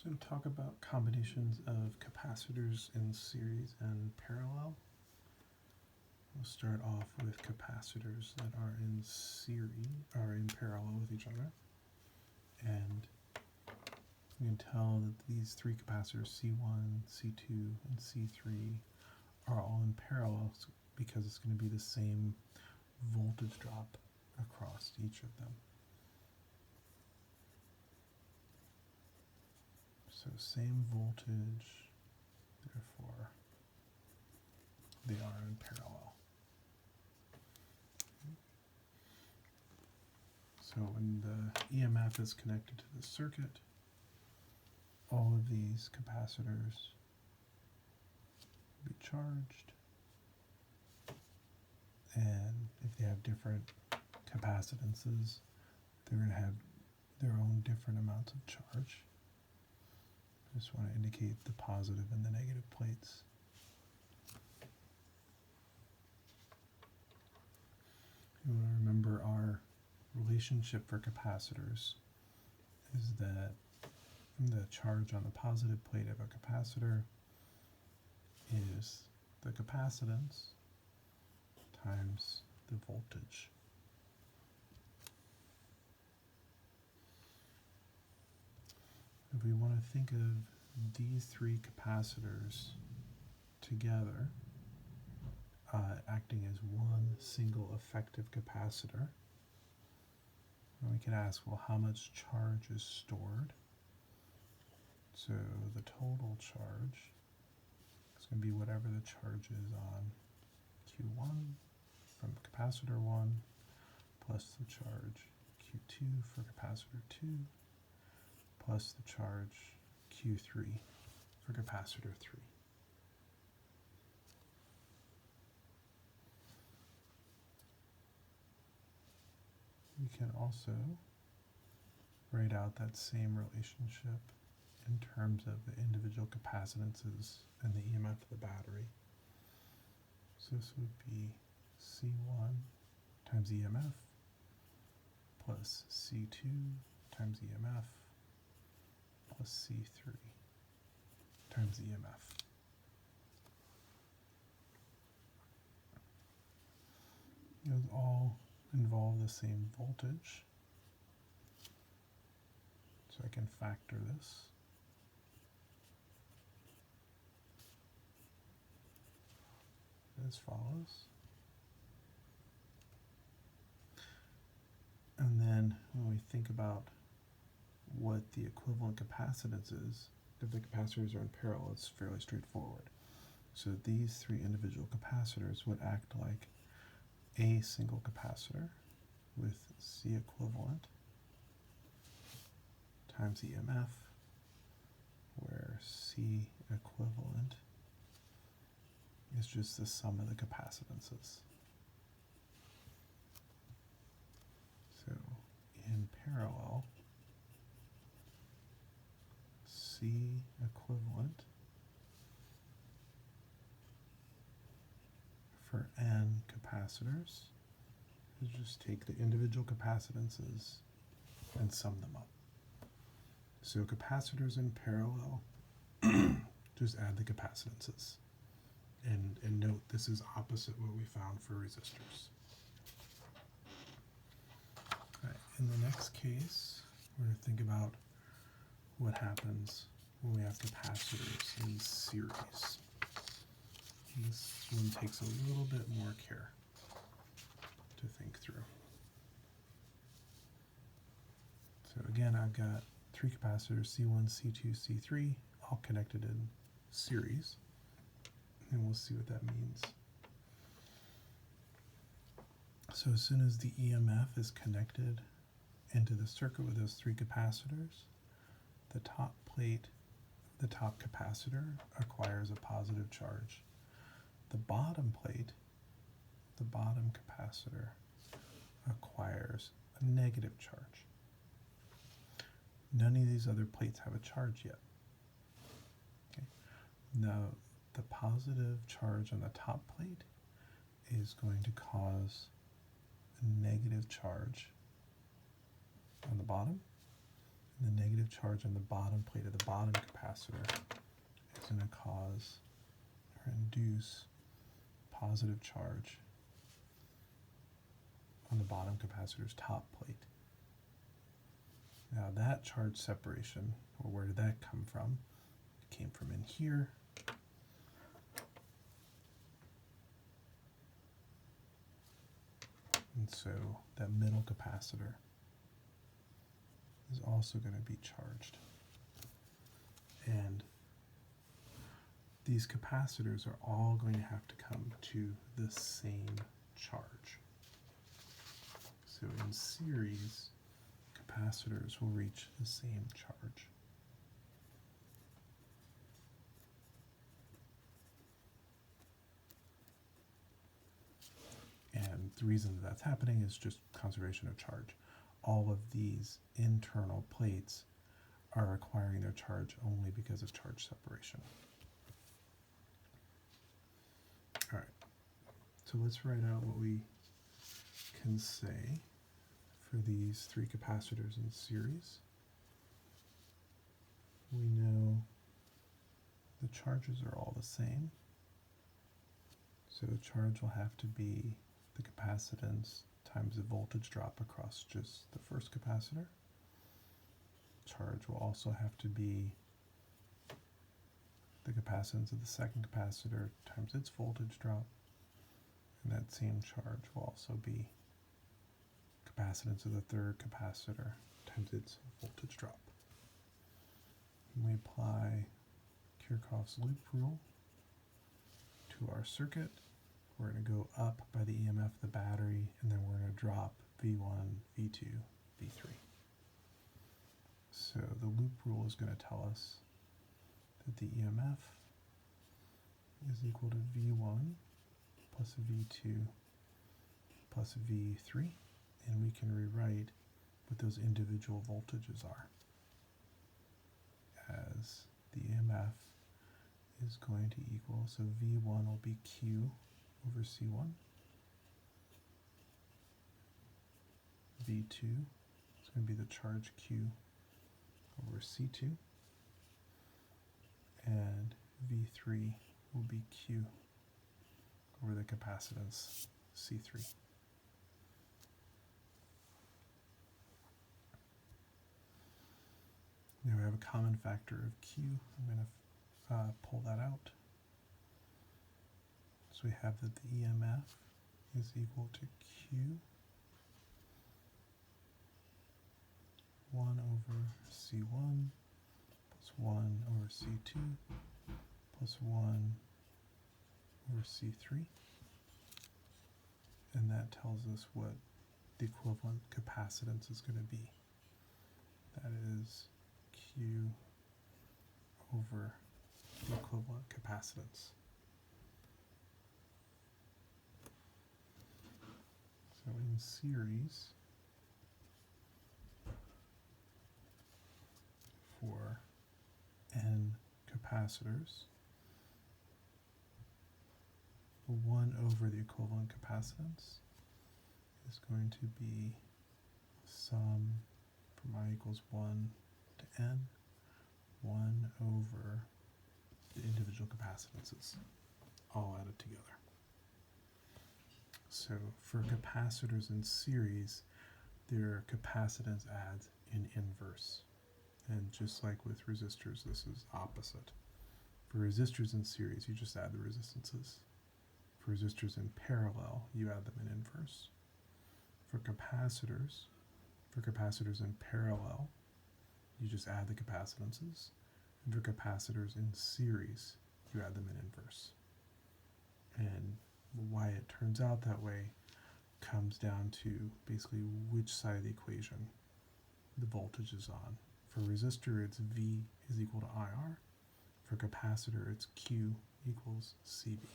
So I'm going to talk about combinations of capacitors in series and parallel. We'll start off with capacitors that are in parallel with each other. And you can tell that these three capacitors, C1, C2, and C3, are all in parallel because it's going to be the same voltage drop across each of them. So same voltage, therefore they are in parallel. So when the EMF is connected to the circuit, all of these capacitors will be charged, and if they have different capacitances, they're going to have their own different amounts of charge. I just want to indicate the positive and the negative plates. You want to remember our relationship for capacitors is that the charge on the positive plate of a capacitor is the capacitance times the voltage. If we want to think of these three capacitors together, acting as one single effective capacitor, and we can ask, well, how much charge is stored? So the total charge is going to be whatever the charge is on Q1 from capacitor 1 plus the charge Q2 for capacitor 2 plus the charge Q3 for capacitor 3. We can also write out that same relationship in terms of the individual capacitances and the EMF of the battery. So this would be C1 times EMF plus C2 times EMF plus C3 times EMF. Those all involve the same voltage, so I can factor this. As follows. And then when we think about what the equivalent capacitance is, if the capacitors are in parallel, it's fairly straightforward. So these three individual capacitors would act like a single capacitor with C equivalent times EMF, where C equivalent is just the sum of the capacitances. So in parallel, C equivalent for N capacitors is just take the individual capacitances and sum them up. So capacitors in parallel, just add the capacitances. And note, this is opposite what we found for resistors. All right, in the next case, we're going to think about what happens when we have capacitors in series. This one takes a little bit more care to think through. So again, I've got three capacitors, C1, C2, C3, all connected in series. And we'll see what that means. So as soon as the EMF is connected into the circuit with those three capacitors, the top plate, the top capacitor, acquires a positive charge. The bottom plate, the bottom capacitor, acquires a negative charge. None of these other plates have a charge yet. Okay. Now, the positive charge on the top plate is going to cause a negative charge on the bottom, and the negative charge on the bottom plate of the bottom capacitor is going to cause or induce positive charge on the bottom capacitor's top plate. Now that charge separation, or where did that come from? It came from in here. And so that middle capacitor is also going to be charged. And these capacitors are all going to have to come to the same charge. So in series, capacitors will reach the same charge. And the reason that that's happening is just conservation of charge. All of these internal plates are acquiring their charge only because of charge separation. All right, so let's write out what we can say for these three capacitors in series. We know the charges are all the same, so the charge will have to be the capacitance times the voltage drop across just the first capacitor. Charge will also have to be the capacitance of the second capacitor times its voltage drop, and that same charge will also be capacitance of the third capacitor times its voltage drop. And we apply Kirchhoff's loop rule to our circuit. We're going to go up by the EMF of the battery, and then we're going to drop V1, V2, V3. So the loop rule is going to tell us that the EMF is equal to V1 plus V2 plus V3, and we can rewrite what those individual voltages are as the EMF is going to equal, so V1 will be Q over C1, V2 is going to be the charge Q over C2, and V3 will be Q over the capacitance C3. Now we have a common factor of Q. I'm going to pull that out. So we have that the EMF is equal to Q 1 over C1 plus 1 over C2 plus 1 over C3. And that tells us what the equivalent capacitance is going to be. That is Q over the equivalent capacitance. So in series, for N capacitors, 1 over the equivalent capacitance is going to be sum from I equals 1 to N, 1 over the individual capacitances, all added together. So for capacitors in series, their capacitance adds in inverse. And just like with resistors, this is opposite. For resistors in series, you just add the resistances. For resistors in parallel, you add them in inverse. For capacitors in parallel, you just add the capacitances. And for capacitors in series, you add them in inverse. And why it turns out that way comes down to basically which side of the equation the voltage is on. For resistor, it's V is equal to IR. For capacitor, it's Q equals CV.